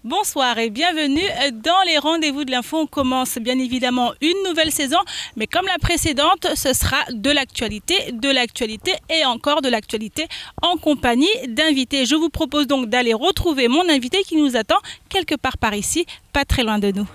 Bonsoir et bienvenue dans les rendez-vous de l'info. On commence bien évidemment une nouvelle saison, mais comme la précédente, ce sera de l'actualité et encore de l'actualité en compagnie d'invités. Je vous propose donc d'aller retrouver mon invité qui nous attend quelque part par ici, pas très loin de nous.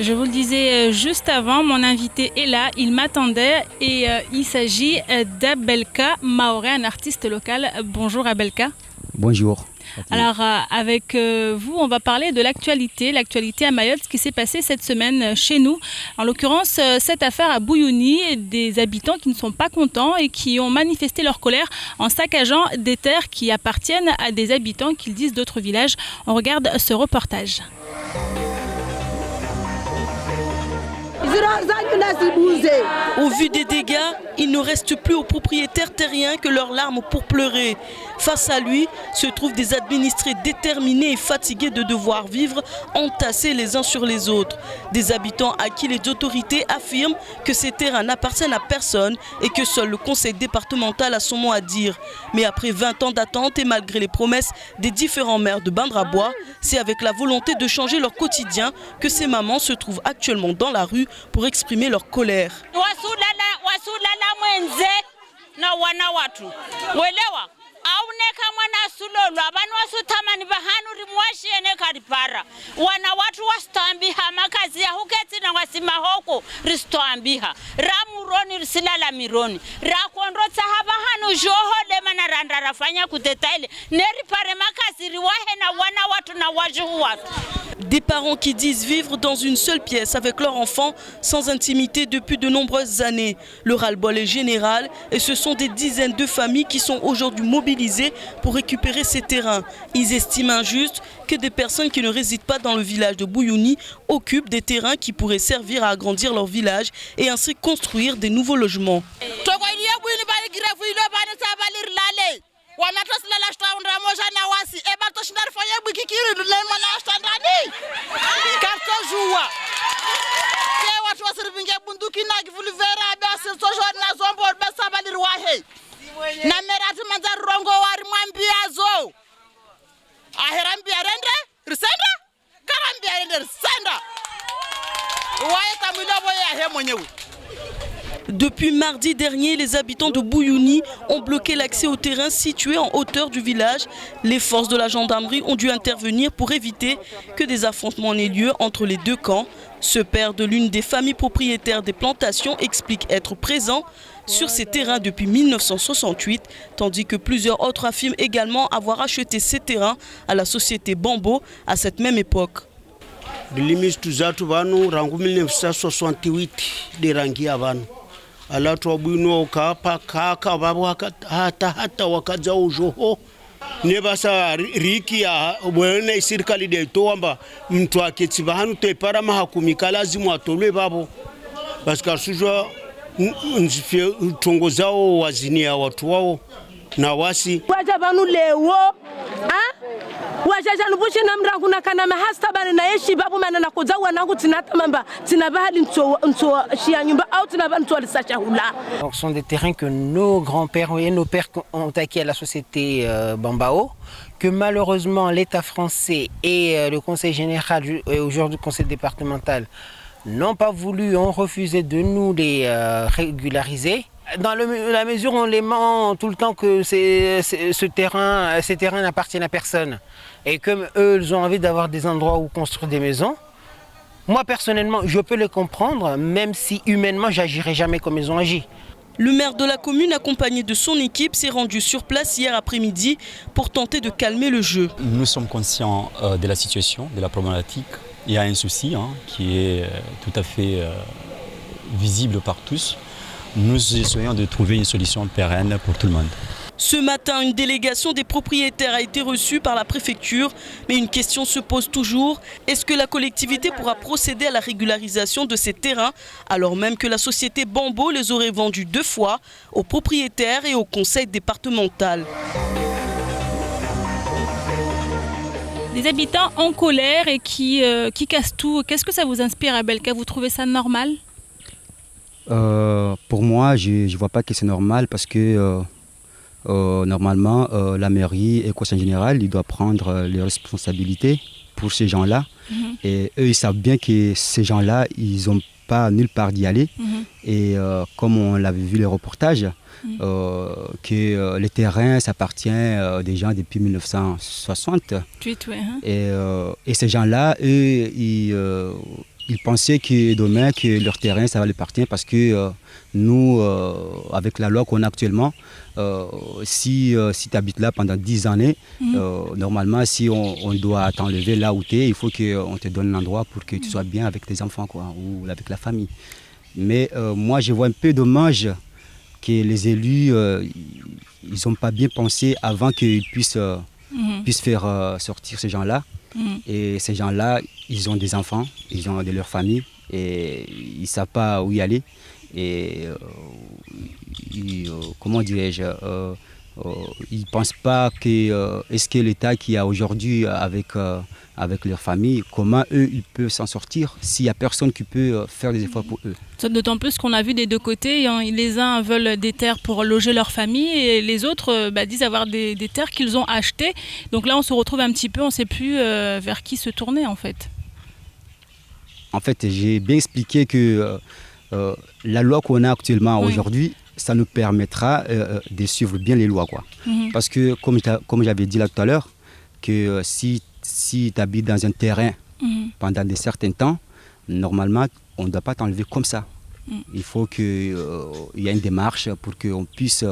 Je vous le disais juste avant, mon invité est là, il m'attendait et il s'agit d'Abelka Maoré, un artiste local. Bonjour Abelka. Bonjour. Alors avec vous, on va parler de l'actualité à Mayotte, ce qui s'est passé cette semaine chez nous. En l'occurrence, cette affaire à Bouyouni, des habitants qui ne sont pas contents et qui ont manifesté leur colère en saccageant des terres qui appartiennent à des habitants qu'ils disent d'autres villages. On regarde ce reportage. Au vu des dégâts, il ne reste plus aux propriétaires terriens que leurs larmes pour pleurer. Face à lui se trouvent des administrés déterminés et fatigués de devoir vivre entassés les uns sur les autres. Des habitants à qui les autorités affirment que ces terrains n'appartiennent à personne et que seul le conseil départemental a son mot à dire. Mais après 20 ans d'attente et malgré les promesses des différents maires de Bandrabois, c'est avec la volonté de changer leur quotidien que ces mamans se trouvent actuellement dans la rue pour exprimer leur colère. Des parents qui disent vivre dans une seule pièce avec leurs enfants sans intimité depuis de nombreuses années. Le ras-le-bol est général et ce sont des dizaines de familles qui sont aujourd'hui mobilisées pour récupérer ces terrains. Ils estiment injuste que des personnes qui ne résident pas dans le village de Bouyouni occupent des terrains qui pourraient servir à agrandir leur village et ainsi construire des nouveaux logements. Depuis mardi dernier, les habitants de Bouyouni ont bloqué l'accès au terrain situé en hauteur du village. Les forces de la gendarmerie ont dû intervenir pour éviter que des affrontements n'aient lieu entre les deux camps. Ce père de l'une des familles propriétaires des plantations explique être présent sur ces terrains depuis 1968, tandis que plusieurs autres affirment également avoir acheté ces terrains à la société Bambo à cette même époque. Alatu abuino kapa kaka babu hata wakaja ujoho nebasa riki ya bwana serikali de toamba mtu aketiba hanu tepara mahakumika lazima atolwe babo parce sujwa nzifie tongozao wazini ya watu wao na wasi waja banu lewo wajaja nubushi namra kuna kana mahasta bana na yeshi babu mana na kuzawa nangu tinata mamba tinabahali nso shia nyumba au tinaba nso alisacha hula. Donc ce sont des terrains que nos grands-pères et nos pères ont acquis à la société Bambao, que malheureusement l'État français et le Conseil général et aujourd'hui le Conseil départemental n'ont pas voulu, ont refusé de nous les régulariser. Dans la mesure où on les ment tout le temps que ces terrains n'appartiennent à personne et que eux ils ont envie d'avoir des endroits où construire des maisons, moi personnellement je peux les comprendre, même si humainement j'agirai jamais comme ils ont agi. Le maire de la commune, accompagné de son équipe, s'est rendu sur place hier après-midi pour tenter de calmer le jeu. Nous sommes conscients de la situation, de la problématique. Il y a un souci qui est tout à fait visible par tous, nous essayons de trouver une solution pérenne pour tout le monde. Ce matin, une délégation des propriétaires a été reçue par la préfecture, mais une question se pose toujours. Est-ce que la collectivité pourra procéder à la régularisation de ces terrains, alors même que la société Bambo les aurait vendus 2 fois aux propriétaires et au conseil départemental? Des habitants en colère et qui cassent tout. Qu'est-ce que ça vous inspire, Abelka? Vous trouvez ça normal? Pour moi, je ne vois pas que c'est normal parce que normalement, la mairie et le conseil général, il doit prendre les responsabilités pour ces gens-là. Et eux, ils savent bien que ces gens-là, ils n'ont pas nulle part d'y aller. Et comme on l'avait vu les reportages, que les terrains, ça appartient des gens depuis 1960. Et ces gens-là, eux, ils pensaient que demain, que leur terrain, ça va leur appartenir parce que nous, avec la loi qu'on a actuellement, si tu habites là pendant 10 années, normalement, si on doit t'enlever là où tu es, il faut qu'on te donne un endroit pour que tu sois bien avec tes enfants quoi, ou avec la famille. Mais moi, je vois un peu dommage que les élus, ils n'ont pas bien pensé avant qu'ils puissent faire sortir ces gens-là. Et ces gens-là, ils ont des enfants, ils ont de leur famille et ils ne savent pas où y aller. Et comment dirais-je, ils ne pensent pas que est-ce que l'État qui a aujourd'hui avec leur famille, comment eux ils peuvent s'en sortir s'il n'y a personne qui peut faire des efforts pour eux. D'autant plus qu'on a vu des deux côtés, les uns veulent des terres pour loger leur famille et les autres disent avoir des terres qu'ils ont achetées. Donc là on se retrouve un petit peu, on ne sait plus vers qui se tourner en fait. En fait, j'ai bien expliqué que la loi qu'on a actuellement aujourd'hui, ça nous permettra de suivre bien les lois. Quoi. Parce que, comme j'avais dit là tout à l'heure, que si tu habites dans un terrain pendant de certains temps, normalement, on ne doit pas t'enlever comme ça. Il faut qu'il y ait une démarche pour qu'on puisse...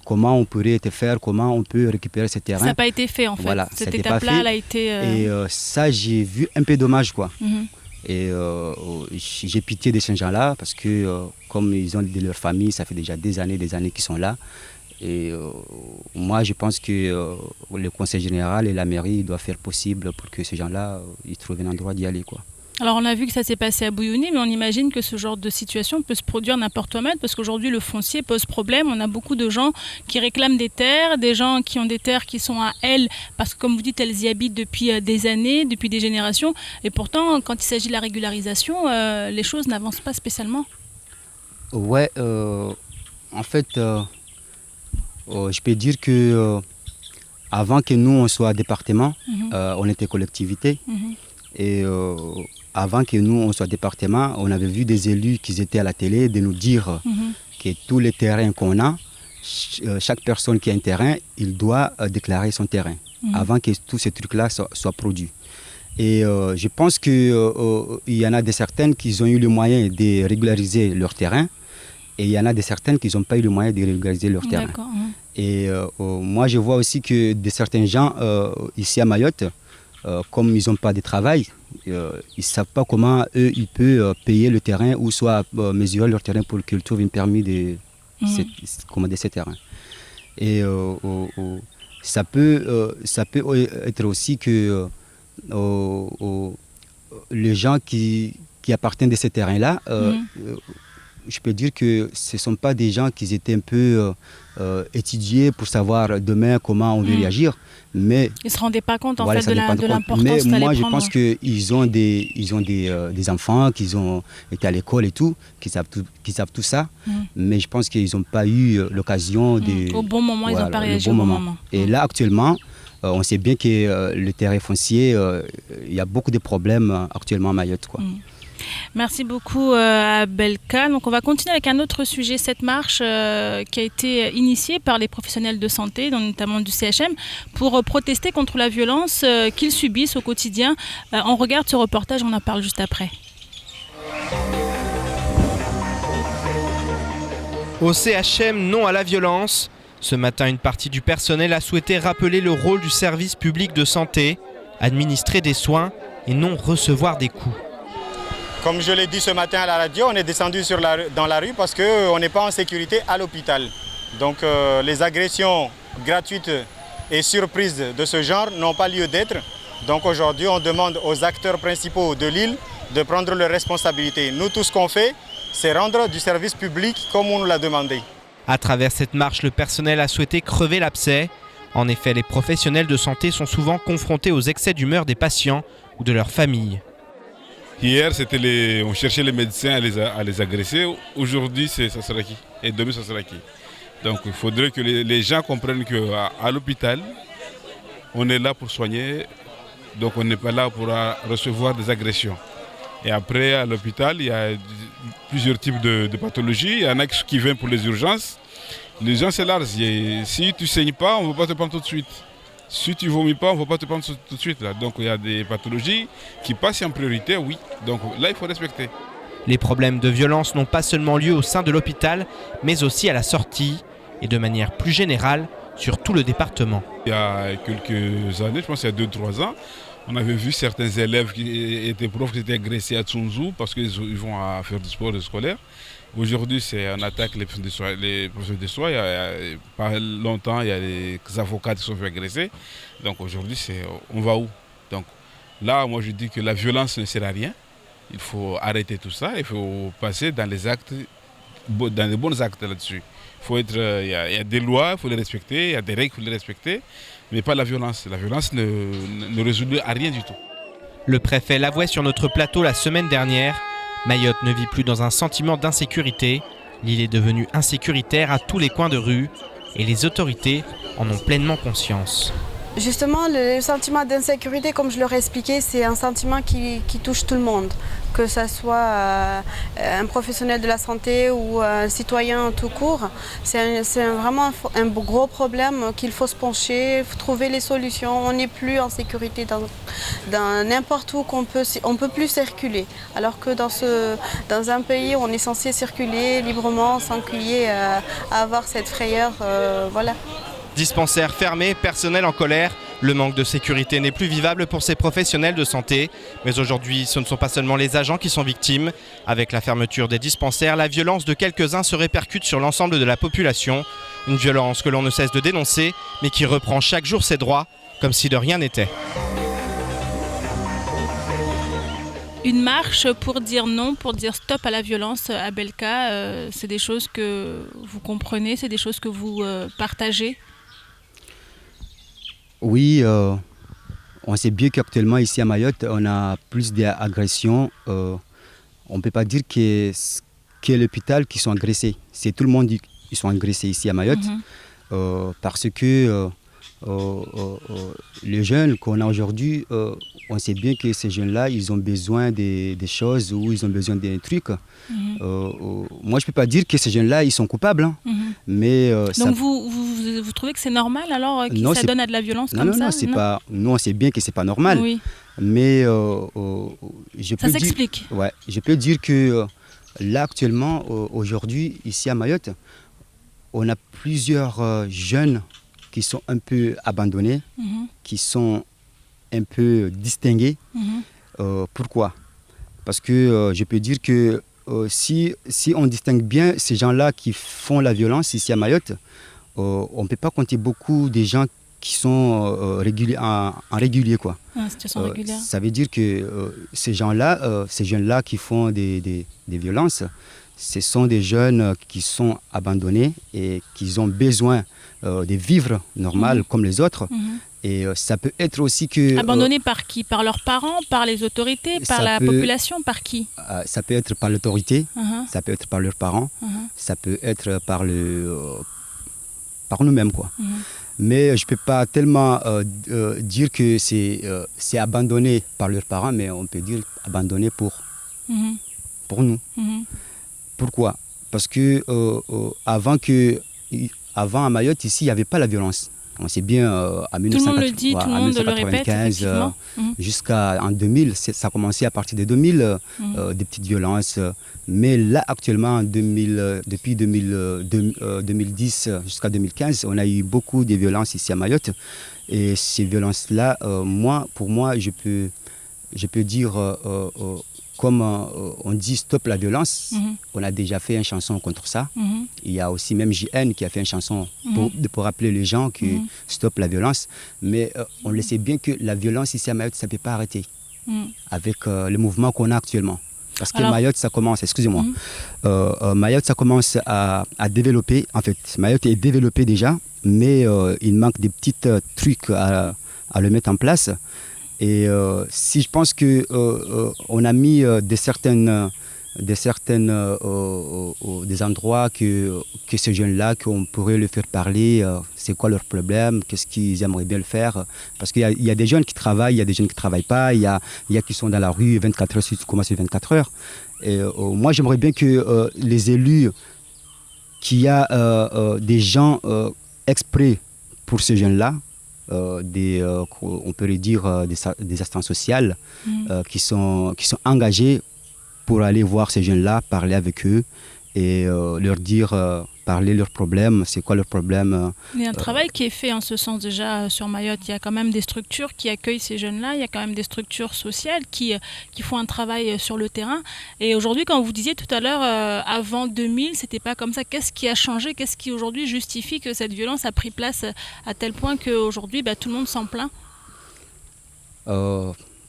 comment on pourrait te faire, comment on peut récupérer ce terrain. Ça n'a pas été fait en fait. Voilà, cette étape-là, elle a été... Et ça, j'ai vu un peu dommage, quoi. Et j'ai pitié de ces gens-là parce que comme ils ont de leur famille, ça fait déjà des années qu'ils sont là. Et moi, je pense que le conseil général et la mairie doivent faire possible pour que ces gens-là ils trouvent un endroit d'y aller, quoi. Alors on a vu que ça s'est passé à Bouyouni, mais on imagine que ce genre de situation peut se produire n'importe où, parce qu'aujourd'hui le foncier pose problème. On a beaucoup de gens qui réclament des terres, des gens qui ont des terres qui sont à elles, parce que comme vous dites, elles y habitent depuis des années, depuis des générations. Et pourtant, quand il s'agit de la régularisation, les choses n'avancent pas spécialement. Ouais, en fait, je peux dire que avant que nous on soit département, on était collectivité. Et avant que nous, on soit département, on avait vu des élus qui étaient à la télé de nous dire que tous les terrains qu'on a, chaque personne qui a un terrain, il doit déclarer son terrain avant que tous ces trucs-là soient produits. Et je pense qu'il y en a de certaines qui ont eu le moyen de régulariser leur terrain et il y en a de certaines qui n'ont pas eu le moyen de régulariser leur terrain. Et moi, je vois aussi que de certains gens ici à Mayotte, comme ils n'ont pas de travail, ils ne savent pas comment eux ils peuvent payer le terrain ou soit mesurer leur terrain pour qu'ils trouvent un permis de commander ces terrains. Et ça peut être aussi que les gens qui appartiennent à ces terrains-là, je peux dire que ce ne sont pas des gens qui étaient un peu étudiés pour savoir demain comment on veut réagir. Mais ils ne se rendaient pas compte en fait, de l'importance. Mais moi, je pense qu'ils ont des enfants qui ont été à l'école et tout, qui savent tout ça. Mais je pense qu'ils n'ont pas eu l'occasion de... Au bon moment, ils n'ont pas réagi au bon moment. Et là, actuellement, on sait bien que le terrain foncier, il y a beaucoup de problèmes actuellement à Mayotte, quoi. Merci beaucoup Abelka. Donc on va continuer avec un autre sujet, cette marche qui a été initiée par les professionnels de santé, notamment du CHM, pour protester contre la violence qu'ils subissent au quotidien. On regarde ce reportage, on en parle juste après. Au CHM, non à la violence. Ce matin, une partie du personnel a souhaité rappeler le rôle du service public de santé, administrer des soins et non recevoir des coups. Comme je l'ai dit ce matin à la radio, on est descendu dans la rue parce qu'on n'est pas en sécurité à l'hôpital. Donc les agressions gratuites et surprises de ce genre n'ont pas lieu d'être. Donc aujourd'hui, on demande aux acteurs principaux de l'île de prendre leurs responsabilités. Nous, tout ce qu'on fait, c'est rendre du service public comme on nous l'a demandé. À travers cette marche, le personnel a souhaité crever l'abcès. En effet, les professionnels de santé sont souvent confrontés aux excès d'humeur des patients ou de leurs familles. Hier, on cherchait les médecins à les agresser. Aujourd'hui, ça sera qui? Et demain, ça sera qui? Donc il faudrait que les gens comprennent qu'à l'hôpital, on est là pour soigner. Donc on n'est pas là pour recevoir des agressions. Et après, à l'hôpital, il y a plusieurs types de pathologies. Il y en a qui viennent pour les urgences. Les gens, c'est large. Si tu ne saignes pas, on ne va pas te prendre tout de suite. Si tu ne vomis pas, on ne va pas te prendre tout de suite. Là. Donc il y a des pathologies qui passent en priorité, oui. Donc là, il faut respecter. Les problèmes de violence n'ont pas seulement lieu au sein de l'hôpital, mais aussi à la sortie et de manière plus générale sur tout le département. Il y a quelques années, je pense qu'il y a 2-3 ans, on avait vu certains élèves qui étaient profs qui étaient agressés à Tsunzu parce qu'ils vont faire du sport scolaire. Aujourd'hui, on attaque les professeurs de soins. Il y a pas longtemps, il y a des avocats qui sont fait agresser. Donc aujourd'hui, on va où? Donc là, moi je dis que la violence ne sert à rien. Il faut arrêter tout ça. Il faut passer dans les actes, dans les bons actes là-dessus. Il y a des lois, il faut les respecter. Il y a des règles, il faut les respecter. Mais pas la violence. La violence ne résout à rien du tout. Le préfet l'avouait sur notre plateau la semaine dernière. Mayotte ne vit plus dans un sentiment d'insécurité. L'île est devenue insécuritaire à tous les coins de rue et les autorités en ont pleinement conscience. Justement, le sentiment d'insécurité, comme je leur ai expliqué, c'est un sentiment qui touche tout le monde. Que ce soit un professionnel de la santé ou un citoyen tout court. C'est vraiment un gros problème qu'il faut se pencher, trouver les solutions. On n'est plus en sécurité dans n'importe où on peut plus circuler. Alors que dans un pays où on est censé circuler librement sans qu'il y ait à avoir cette frayeur. Voilà. Dispensaires fermés, personnel en colère. Le manque de sécurité n'est plus vivable pour ces professionnels de santé. Mais aujourd'hui, ce ne sont pas seulement les agents qui sont victimes. Avec la fermeture des dispensaires, la violence de quelques-uns se répercute sur l'ensemble de la population. Une violence que l'on ne cesse de dénoncer, mais qui reprend chaque jour ses droits, comme si de rien n'était. Une marche pour dire non, pour dire stop à la violence à Belka, c'est des choses que vous comprenez, c'est des choses que vous partagez? Oui, on sait bien qu'actuellement ici à Mayotte, on a plus d'agressions. On ne peut pas dire que l'hôpital qui sont agressés. C'est tout le monde qui sont agressés ici à Mayotte. Parce que les jeunes qu'on a aujourd'hui, on sait bien que ces jeunes-là, ils ont besoin des choses ou ils ont besoin d'un truc. Moi, je ne peux pas dire que ces jeunes-là, ils sont coupables. Hein. Mais, donc vous trouvez que c'est normal alors qu'ils s'adonnent à de la violence comme ça? C'est pas. Nous, on sait bien que ce n'est pas normal. Oui. Mais ça s'explique. Je peux dire que là, actuellement, aujourd'hui, ici à Mayotte, on a plusieurs jeunes qui sont un peu abandonnés, qui sont un peu distingués. Pourquoi? Parce que je peux dire que si on distingue bien ces gens-là qui font la violence ici à Mayotte, on ne peut pas compter beaucoup des gens qui sont en régulier. Quoi. En situation régulière. Ça veut dire que ces gens-là, ces jeunes-là qui font des violences, ce sont des jeunes qui sont abandonnés et qui ont besoin de vivre normal comme les autres. Et ça peut être aussi que... Abandonnés par qui? Par leurs parents, par les autorités, par la population, par qui? Ça peut être par l'autorité, ça peut être par leurs parents, ça peut être par nous-mêmes, quoi. Mais je ne peux pas tellement dire que c'est abandonné par leurs parents, mais on peut dire abandonné pour nous. Pourquoi? Parce que avant à Mayotte, ici, il n'y avait pas la violence. On sait bien, à 1995 jusqu'en 2000, ça a commencé à partir de 2000, des petites violences. Mais là, actuellement, depuis 2010 jusqu'à 2015, on a eu beaucoup de violences ici à Mayotte. Et ces violences-là, pour moi, je peux dire comme on dit stop la violence, on a déjà fait une chanson contre ça. Il y a aussi même JN qui a fait une chanson pour rappeler les gens que stop la violence. Mais on le sait bien que la violence ici à Mayotte, ça ne peut pas arrêter avec le mouvement qu'on a actuellement. Parce que Mayotte, ça commence, excusez-moi, Mayotte, ça commence à développer. En fait, Mayotte est développé déjà, mais il manque des petits trucs à le mettre en place. Et si je pense que on a mis des endroits que ces jeunes-là, qu'on pourrait leur faire parler, c'est quoi leur problème, qu'est-ce qu'ils aimeraient bien le faire. Parce qu'il y a des jeunes qui travaillent, il y a des jeunes qui ne travaillent pas, il y a qui sont dans la rue 24 heures, si tu commences 24 heures. Et moi, j'aimerais bien que les élus, qu'il y a des gens exprès pour ces jeunes-là, on peut dire des assistantes sociales qui sont engagés pour aller voir ces jeunes-là, parler avec eux et leur dire, parler leurs problèmes, c'est quoi leurs problèmes. Il y a un travail qui est fait en ce sens déjà sur Mayotte. Il y a quand même des structures qui accueillent ces jeunes-là, il y a quand même des structures sociales qui font un travail sur le terrain. Et aujourd'hui, quand vous disiez tout à l'heure, avant 2000, c'était pas comme ça. Qu'est-ce qui a changé? Qu'est-ce qui aujourd'hui justifie que cette violence a pris place à tel point qu'aujourd'hui, tout le monde s'en plaint?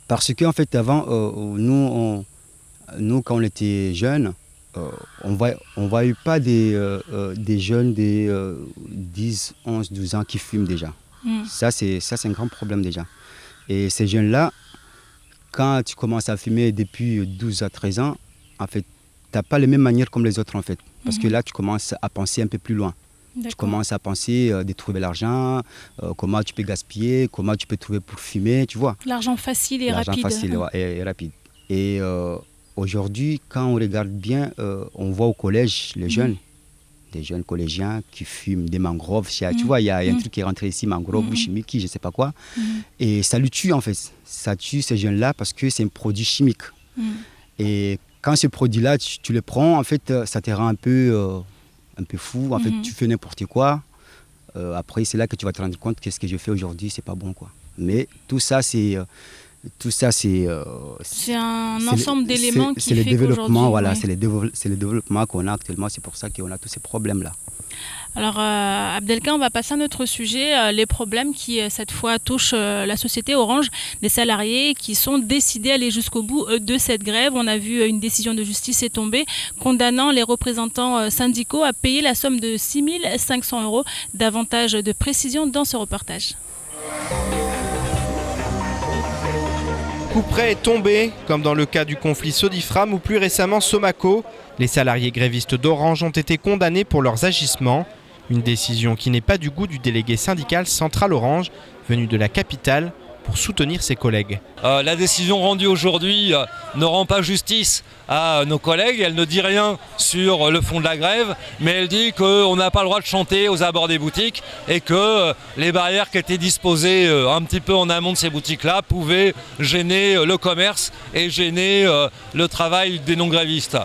Parce qu'en fait, avant, nous, quand on était jeunes, on ne voyait pas des jeunes de 10, 11, 12 ans qui fument déjà. Ça, c'est un grand problème déjà. Et ces jeunes-là, quand tu commences à fumer depuis 12 à 13 ans, en fait, tu n'as pas les mêmes manières comme les autres, en fait. Parce que là, tu commences à penser un peu plus loin. Tu commences à penser de trouver l'argent, comment tu peux gaspiller, comment tu peux trouver pour fumer, tu vois. L'argent facile et rapide. L'argent facile et rapide. Et aujourd'hui, quand on regarde bien, on voit au collège les jeunes, des jeunes collégiens qui fument des mangroves. Tu vois, il y a un truc qui est rentré ici, mangrove ou chimique, je ne sais pas quoi. Et ça le tue en fait. Ça tue ces jeunes-là parce que c'est un produit chimique. Et quand ce produit-là, tu le prends, en fait, ça te rend un peu fou. En fait, tu fais n'importe quoi. Après, c'est là que tu vas te rendre compte que ce que je fais aujourd'hui, c'est pas bon, quoi. Mais tout ça, c'est un ensemble d'éléments qui fait le développement, voilà, c'est le développement qu'on a actuellement. C'est pour ça qu'on a tous ces problèmes-là. Alors, Abdelkader, on va passer à notre sujet, les problèmes qui, cette fois, touchent la société Orange, des salariés qui sont décidés à aller jusqu'au bout de cette grève. On a vu une décision de justice est tombée, condamnant les représentants syndicaux à payer la somme de 6 500 €. Davantage de précisions dans ce reportage. Coup près est tombé, comme dans le cas du conflit Sodifram ou plus récemment Somaco. Les salariés grévistes d'Orange ont été condamnés pour leurs agissements. Une décision qui n'est pas du goût du délégué syndical Central Orange, venu de la capitale, pour soutenir ses collègues. La décision rendue aujourd'hui ne rend pas justice à nos collègues. Elle ne dit rien sur le fond de la grève, mais elle dit qu'on n'a pas le droit de chanter aux abords des boutiques et que les barrières qui étaient disposées un petit peu en amont de ces boutiques-là pouvaient gêner le commerce et gêner le travail des non-grévistes.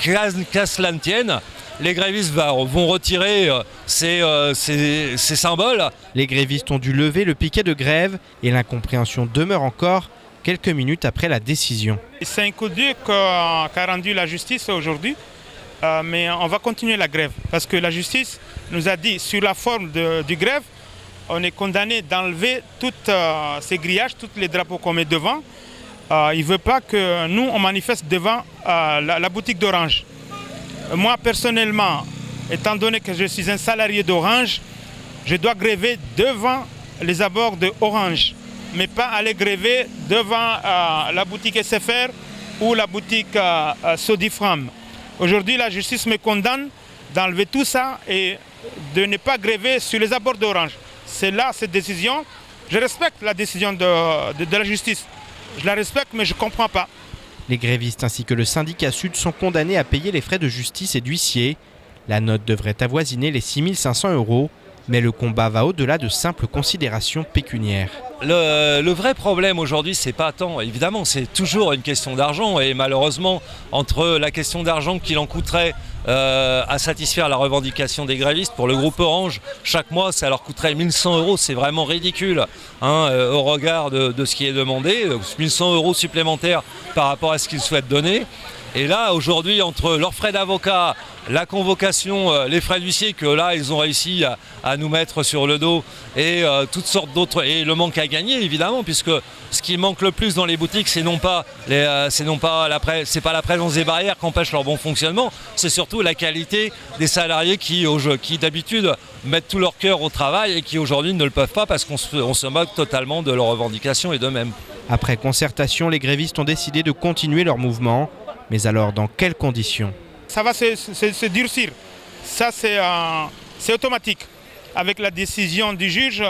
Qu'à cela ne tienne, les grévistes vont retirer ces symboles. Les grévistes ont dû lever le piquet de grève et l'incompréhension demeure encore quelques minutes après la décision. C'est un coup dur qu'a rendu la justice aujourd'hui, mais on va continuer la grève parce que la justice nous a dit sur la forme du grève, on est condamné d'enlever toutes ces grillages, tous les drapeaux qu'on met devant. Il ne veut pas que nous, on manifeste devant la boutique d'Orange. Moi, personnellement, étant donné que je suis un salarié d'Orange, je dois gréver devant les abords d'Orange, mais pas aller gréver devant la boutique SFR ou la boutique Sodifram. Aujourd'hui, la justice me condamne d'enlever tout ça et de ne pas gréver sur les abords d'Orange. C'est là cette décision. Je respecte la décision de la justice. Je la respecte, mais je ne comprends pas. Les grévistes ainsi que le syndicat Sud sont condamnés à payer les frais de justice et d'huissier. La note devrait avoisiner les 6 500 €. Mais le combat va au-delà de simples considérations pécuniaires. Le vrai problème aujourd'hui, c'est pas tant, évidemment, c'est toujours une question d'argent. Et malheureusement, entre la question d'argent qu'il en coûterait à satisfaire la revendication des grévistes, pour le groupe Orange, chaque mois, ça leur coûterait 1100 €. C'est vraiment ridicule au regard de ce qui est demandé. 1100 € supplémentaires par rapport à ce qu'ils souhaitent donner. Et là, aujourd'hui, entre leurs frais d'avocat, la convocation, les frais d'huissier que là, ils ont réussi à nous mettre sur le dos et toutes sortes d'autres, et le manque à gagner, évidemment, puisque ce qui manque le plus dans les boutiques, c'est pas la présence des barrières qui empêche leur bon fonctionnement, c'est surtout la qualité des salariés qui d'habitude mettent tout leur cœur au travail et qui aujourd'hui ne le peuvent pas parce qu'on se moque totalement de leurs revendications et d'eux-mêmes. Après concertation, les grévistes ont décidé de continuer leur mouvement. Mais alors, dans quelles conditions ? Ça va se durcir. Ça, c'est automatique. Avec la décision du juge,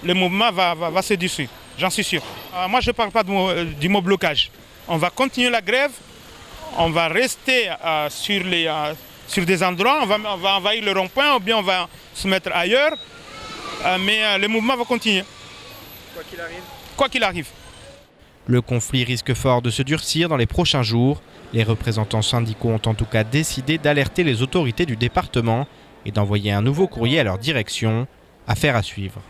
le mouvement va se durcir. J'en suis sûr. Moi, je ne parle pas du mot blocage. On va continuer la grève. On va rester sur des endroits. On va envahir le rond-point ou bien on va se mettre ailleurs. Mais le mouvement va continuer. Quoi qu'il arrive. Quoi qu'il arrive. Le conflit risque fort de se durcir dans les prochains jours. Les représentants syndicaux ont en tout cas décidé d'alerter les autorités du département et d'envoyer un nouveau courrier à leur direction. Affaire à suivre.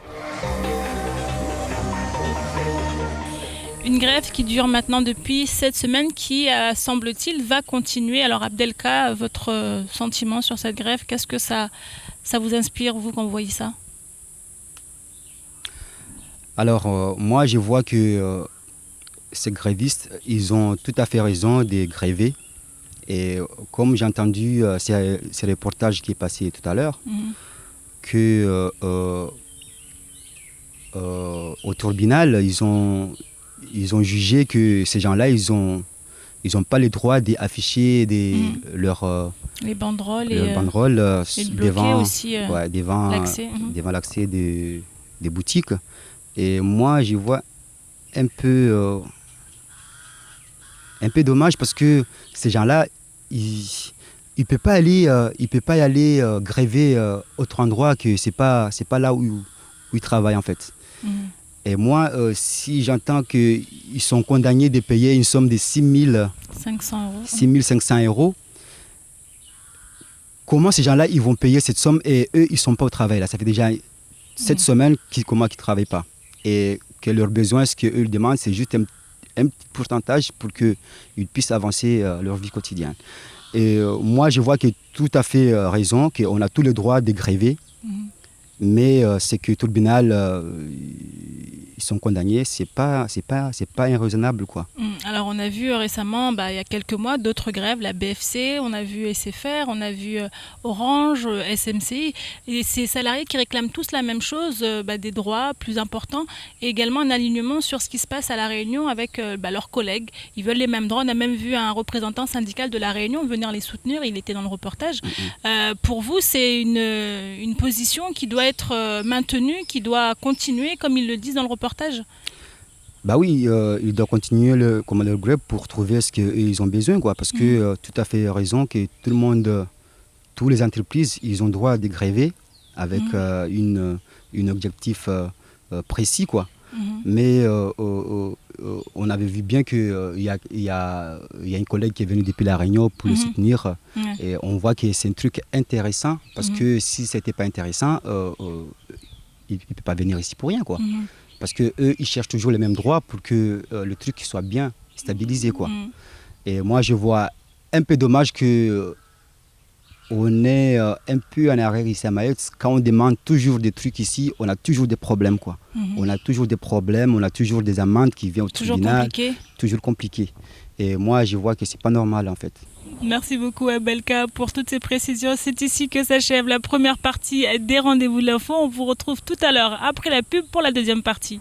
Une grève qui dure maintenant depuis 7 semaines qui, semble-t-il, va continuer. Alors Abdelka, votre sentiment sur cette grève, qu'est-ce que ça vous inspire, vous, quand vous voyez ça ? Alors, moi, je vois que ces grévistes, ils ont tout à fait raison de gréver. Et comme j'ai entendu ces reportages qui est passé tout à l'heure, que au tribunal, ils ont jugé que ces gens-là, ils ont pas le droit d'afficher les banderoles devant aussi, devant l'accès des boutiques. Et moi, je vois un peu dommage parce que ces gens-là, ils peuvent pas aller gréver autre endroit que c'est pas là où ils travaillent en fait. Et moi, si j'entends qu'ils sont condamnés de payer une somme de 6 500 €, comment ces gens-là ils vont payer cette somme et eux ils sont pas au travail là? Ça fait déjà 7 semaines qu'ils travaillent pas et que leurs besoins, ce qu'eux demandent, c'est juste un petit pourcentage pour qu'ils puissent avancer leur vie quotidienne. Et moi, je vois que tout à fait raison, qu'on a tout le droit de gréver, mais c'est que le tribunal, ils sont condamnés, c'est pas irraisonnable, quoi. Alors, on a vu récemment, il y a quelques mois, d'autres grèves, la BFC, on a vu SFR, on a vu Orange, SMCI, et ces salariés qui réclament tous la même chose, des droits plus importants, et également un alignement sur ce qui se passe à La Réunion avec leurs collègues. Ils veulent les mêmes droits. On a même vu un représentant syndical de La Réunion venir les soutenir, il était dans le reportage. Pour vous, c'est une position qui doit être maintenue, qui doit continuer, comme ils le disent dans le reportage? Bah oui, il doit continuer le grève pour trouver ce qu'ils ont besoin, quoi. Parce que tout à fait raison que tout le monde, toutes les entreprises, ils ont le droit de gréver avec un objectif précis, quoi. Mais on avait vu bien qu'il y a une collègue qui est venue depuis La Réunion pour le soutenir. Et on voit que c'est un truc intéressant parce que si ce n'était pas intéressant, il ne peut pas venir ici pour rien, quoi. Parce qu'eux, ils cherchent toujours les mêmes droits pour que le truc soit bien stabilisé, quoi. Et moi, je vois un peu dommage qu'on est un peu en arrière ici à Mayotte. Quand on demande toujours des trucs ici, on a toujours des problèmes, quoi. On a toujours des problèmes, on a toujours des amendes qui viennent au tribunal. Toujours compliqué. Et moi, je vois que c'est pas normal, en fait. Merci beaucoup Abdelka pour toutes ces précisions. C'est ici que s'achève la première partie des rendez-vous de l'info. On vous retrouve tout à l'heure après la pub pour la deuxième partie.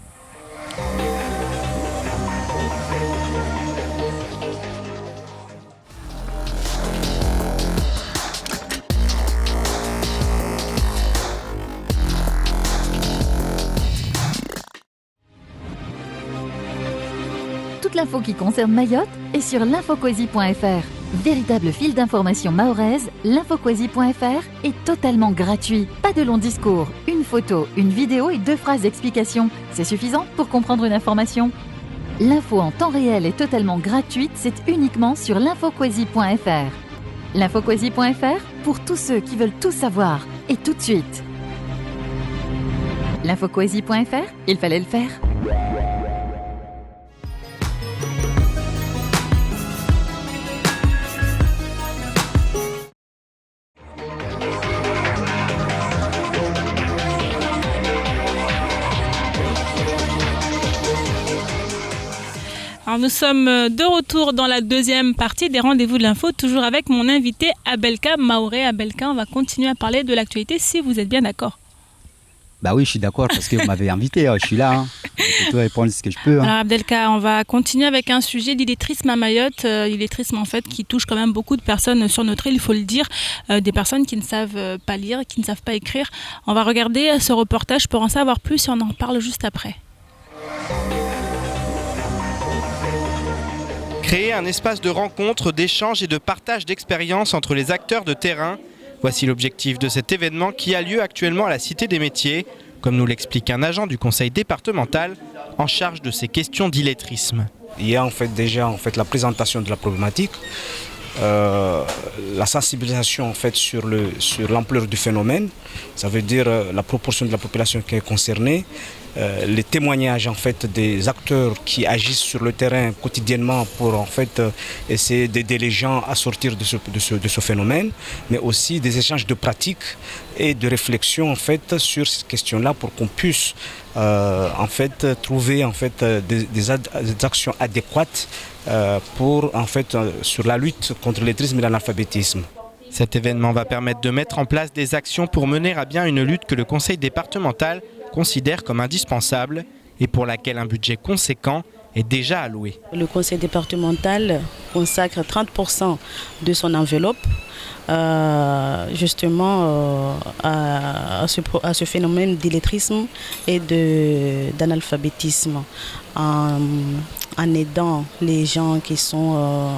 Toute l'info qui concerne Mayotte est sur l'infoquoisi.fr. Véritable fil d'information mahoraise, l'infoquasi.fr est totalement gratuit. Pas de long discours, une photo, une vidéo et 2 phrases d'explication. C'est suffisant pour comprendre une information. L'info en temps réel est totalement gratuite, c'est uniquement sur l'infoquasi.fr. L'infoquasi.fr pour tous ceux qui veulent tout savoir et tout de suite. L'infoquasi.fr, il fallait le faire. Alors nous sommes de retour dans la deuxième partie des rendez-vous de l'info, toujours avec mon invité Abelka Maoré. Abelka, on va continuer à parler de l'actualité si vous êtes bien d'accord. Bah oui, je suis d'accord parce que vous m'avez invité, je suis là. Je peux répondre ce que je peux. Alors Abdelka, on va continuer avec un sujet d'illettrisme à Mayotte. L'illettrisme en fait qui touche quand même beaucoup de personnes sur notre île, il faut le dire. Des personnes qui ne savent pas lire, qui ne savent pas écrire. On va regarder ce reportage pour en savoir plus et on en parle juste après. Créer un espace de rencontre, d'échange et de partage d'expériences entre les acteurs de terrain. Voici l'objectif de cet événement qui a lieu actuellement à la Cité des Métiers, comme nous l'explique un agent du conseil départemental en charge de ces questions d'illettrisme. Il y a déjà la présentation de la problématique, la sensibilisation sur l'ampleur du phénomène, ça veut dire la proportion de la population qui est concernée, les témoignages des acteurs qui agissent sur le terrain quotidiennement pour essayer d'aider les gens à sortir de ce phénomène, mais aussi des échanges de pratiques et de réflexion sur ces questions-là pour qu'on puisse trouver des actions adéquates sur la lutte contre l'illettrisme et l'analphabétisme. Cet événement va permettre de mettre en place des actions pour mener à bien une lutte que le conseil départemental considère comme indispensable et pour laquelle un budget conséquent est déjà alloué. Le conseil départemental consacre 30% de son enveloppe justement à ce phénomène d'illettrisme et d'analphabétisme en aidant les gens qui sont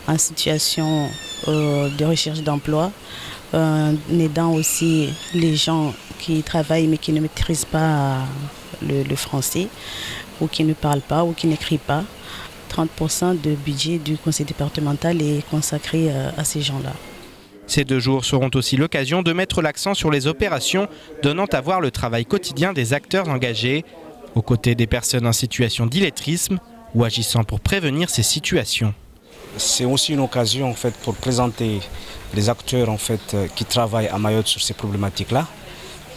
en situation de recherche d'emploi, en aidant aussi les gens qui travaillent mais qui ne maîtrisent pas le français ou qui ne parlent pas ou qui n'écrivent pas. 30% de budget du conseil départemental est consacré à ces gens-là. Ces 2 jours seront aussi l'occasion de mettre l'accent sur les opérations donnant à voir le travail quotidien des acteurs engagés, aux côtés des personnes en situation d'illettrisme ou agissant pour prévenir ces situations. C'est aussi une occasion pour présenter les acteurs qui travaillent à Mayotte sur ces problématiques-là,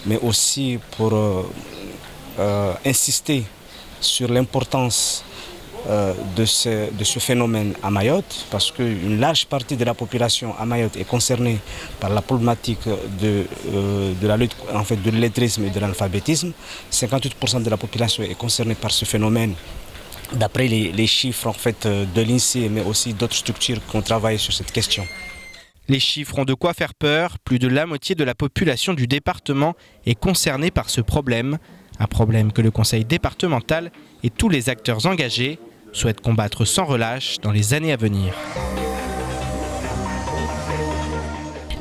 mais aussi pour insister sur l'importance de ce phénomène à Mayotte, parce qu'une large partie de la population à Mayotte est concernée par la problématique de la lutte de l'illettrisme et de l'analphabétisme. 58% de la population est concernée par ce phénomène, d'après les chiffres de l'INSEE, mais aussi d'autres structures qui ont travaillé sur cette question. Les chiffres ont de quoi faire peur. Plus de la moitié de la population du département est concernée par ce problème. Un problème que le conseil départemental et tous les acteurs engagés souhaitent combattre sans relâche dans les années à venir.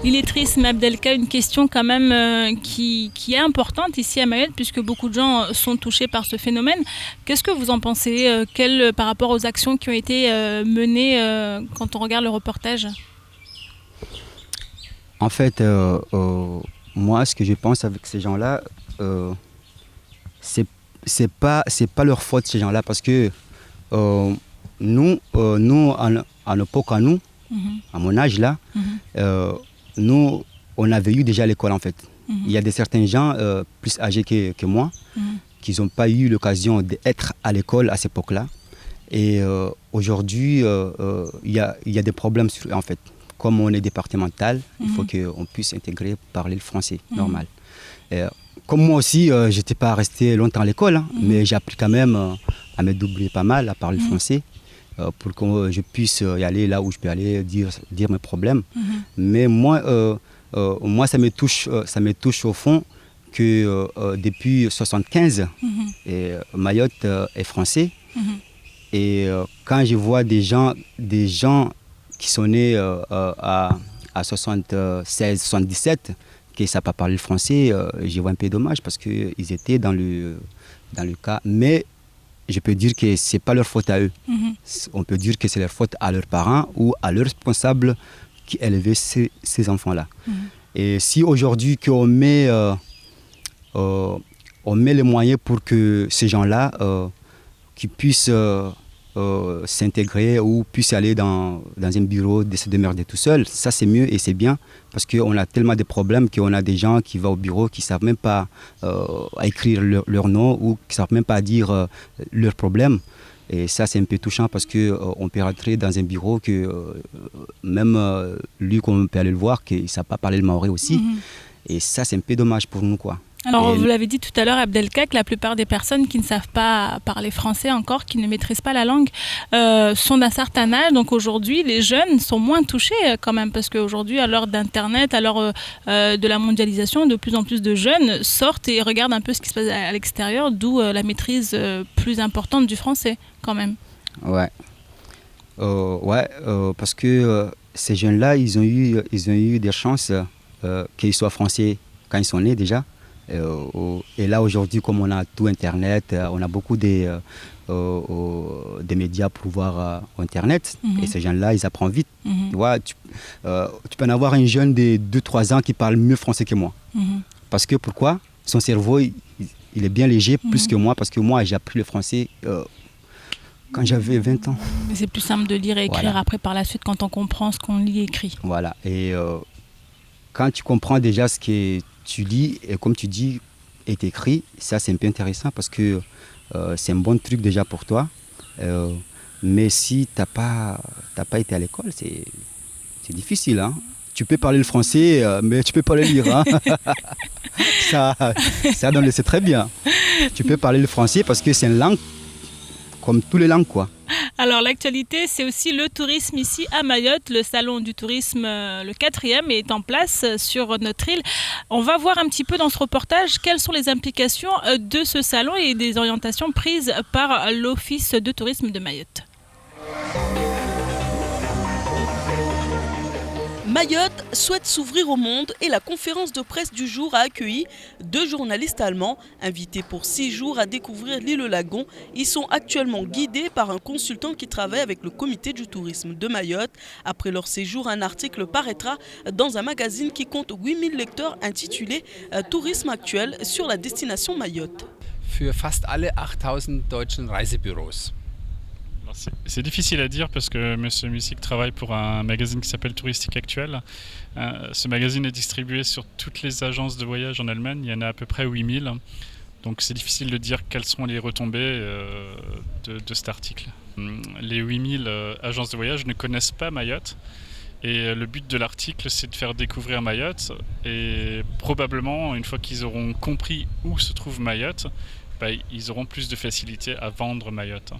L'illettrisme, Abdelka, une question quand même qui est importante ici à Mayotte puisque beaucoup de gens sont touchés par ce phénomène. Qu'est-ce que vous en pensez par rapport aux actions qui ont été menées quand on regarde le reportage ? En fait, moi, ce que je pense avec ces gens-là, c'est pas leur faute, ces gens-là, parce que nous, à l'époque, à mon âge là, nous, on avait eu déjà l'école en fait. Il y a certains gens plus âgés que moi qui n'ont pas eu l'occasion d'être à l'école à cette époque-là. Et aujourd'hui, il y a des problèmes en fait. Comme on est départemental, il faut qu'on puisse intégrer, parler le français normal. Comme moi aussi, je n'étais pas resté longtemps à l'école, mais j'ai appris quand même à me doubler pas mal, à parler le français, pour que je puisse y aller là où je peux aller dire mes problèmes. Mais moi, ça me touche au fond que depuis 1975, Mayotte est français. Et quand je vois des gens qui sont nés à 76-77, qui ne savent pas parler le français, je vois un peu dommage parce qu'ils étaient dans le cas. Mais je peux dire que ce n'est pas leur faute à eux. On peut dire que c'est leur faute à leurs parents ou à leurs responsables qui élevaient ces enfants-là. Et si aujourd'hui on met les moyens pour que ces gens-là qui puissent s'intégrer ou puissent aller dans un bureau, de se démerder tout seul, ça c'est mieux et c'est bien parce qu'on a tellement de problèmes qu'on a des gens qui vont au bureau qui ne savent même pas écrire leur nom ou qui ne savent même pas dire leurs problèmes. Et ça c'est un peu touchant parce qu'on peut rentrer dans un bureau que même lui qu'on peut aller le voir, qu'il ne sait pas parler le maoré aussi. Et ça c'est un peu dommage pour nous, quoi. Alors, vous l'avez dit tout à l'heure, Abdelkak, la plupart des personnes qui ne savent pas parler français encore, qui ne maîtrisent pas la langue, sont d'un certain âge. Donc aujourd'hui, les jeunes sont moins touchés quand même, parce qu'aujourd'hui, à l'heure d'Internet, à l'heure de la mondialisation, de plus en plus de jeunes sortent et regardent un peu ce qui se passe à l'extérieur, d'où la maîtrise plus importante du français quand même. Ouais, parce que ces jeunes-là, ils ont eu des chances qu'ils soient français quand ils sont nés déjà. Et là aujourd'hui, comme on a tout Internet, on a beaucoup des médias pour voir Internet. Et ces gens-là, ils apprennent vite. Tu peux en avoir un jeune de 2-3 ans qui parle mieux français que moi. Parce que pourquoi? Son cerveau, il est bien léger plus que moi, parce que moi, j'ai appris le français quand j'avais 20 ans. Mais c'est plus simple de lire et écrire après par la suite quand on comprend ce qu'on lit et écrit. Voilà. Et quand tu comprends déjà ce que tu lis et comme tu dis est écrit, ça c'est un peu intéressant parce que c'est un bon truc déjà pour toi. Mais si tu n'as pas été à l'école, c'est difficile. Hein? Tu peux parler le français, mais tu ne peux pas le lire. Hein? ça c'est très bien. Tu peux parler le français parce que c'est une langue comme toutes les langues, quoi. Alors l'actualité, c'est aussi le tourisme ici à Mayotte. Le salon du tourisme, le 4e, est en place sur notre île. On va voir un petit peu dans ce reportage quelles sont les implications de ce salon et des orientations prises par l'Office de tourisme de Mayotte. Mayotte souhaite s'ouvrir au monde et la conférence de presse du jour a accueilli 2 journalistes allemands invités pour 6 jours à découvrir l'île Lagon. Ils sont actuellement guidés par un consultant qui travaille avec le comité du tourisme de Mayotte. Après leur séjour, un article paraîtra dans un magazine qui compte 8000 lecteurs intitulé Tourisme actuel sur la destination Mayotte. Für fast alle 8000 deutschen Reisebüros. C'est difficile à dire parce que M. Music travaille pour un magazine qui s'appelle Touristique Actuel. Ce magazine est distribué sur toutes les agences de voyage en Allemagne. Il y en a à peu près 8000. Donc c'est difficile de dire quelles sont les retombées de cet article. Les 8000 agences de voyage ne connaissent pas Mayotte. Et le but de l'article, c'est de faire découvrir Mayotte. Et probablement, une fois qu'ils auront compris où se trouve Mayotte, ils auront plus de facilité à vendre Mayotte.